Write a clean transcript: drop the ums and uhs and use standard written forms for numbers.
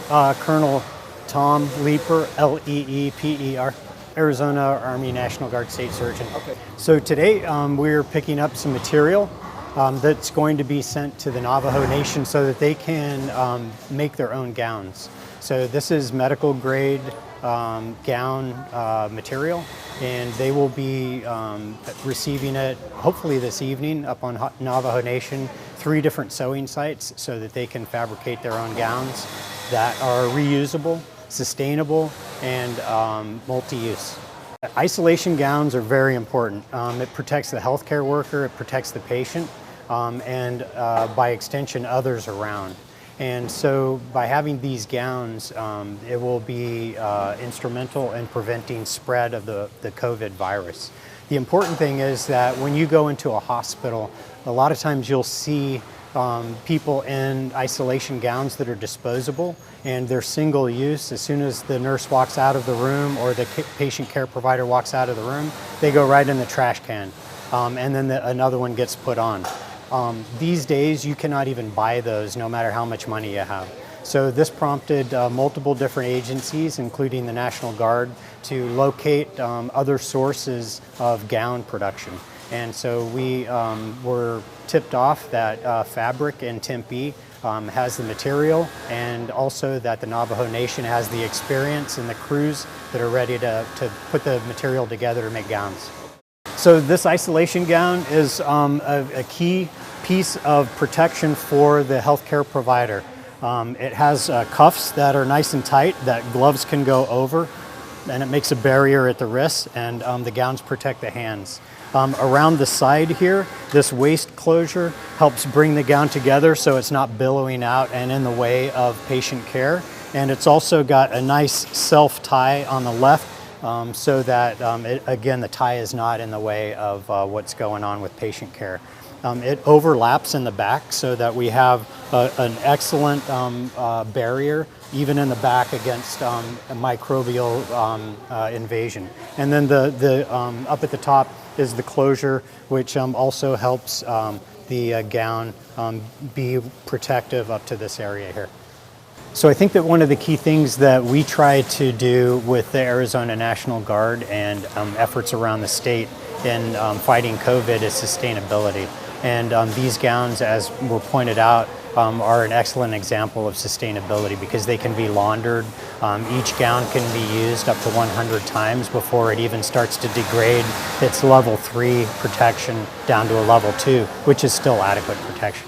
Colonel Tom Leeper, L-E-E-P-E-R, Arizona Army National Guard State Surgeon. Okay. So today we're picking up some material that's going to be sent to the Navajo Nation so that they can make their own gowns. So this is medical grade gown material, and they will be receiving it hopefully this evening up on Navajo Nation, 3 different sewing sites so that they can fabricate their own gowns that are reusable, sustainable, and multi-use. Isolation gowns are very important. It protects the healthcare worker, it protects the patient, and by extension others around. And so by having these gowns, it will be instrumental in preventing spread of the COVID virus. The important thing is that when you go into a hospital, a lot of times you'll see people in isolation gowns that are disposable, and they're single use. As soon as the nurse walks out of the room or the patient care provider walks out of the room, they go right in the trash can, and then another one gets put on. These days you cannot even buy those no matter how much money you have. So this prompted multiple different agencies, including the National Guard, to locate other sources of gown production. And so we were tipped off that F.A.B.R.I.C in Tempe has the material, and also that the Navajo Nation has the experience and the crews that are ready to put the material together to make gowns. So this isolation gown is a key piece of protection for the healthcare provider. It has cuffs that are nice and tight that gloves can go over, and it makes a barrier at the wrist, and the gowns protect the hands. Around the side here, this waist closure helps bring the gown together so it's not billowing out and in the way of patient care. And it's also got a nice self-tie on the left so that, again, the tie is not in the way of what's going on with patient care. It overlaps in the back so that we have an excellent barrier even in the back against microbial invasion. And then up at the top is the closure, which also helps the gown be protective up to this area here. So I think that one of the key things that we try to do with the Arizona National Guard and efforts around the state in fighting COVID is sustainability. And these gowns, as were pointed out, are an excellent example of sustainability because they can be laundered. Each gown can be used up to 100 times before it even starts to degrade its level 3 protection down to a level 2, which is still adequate protection.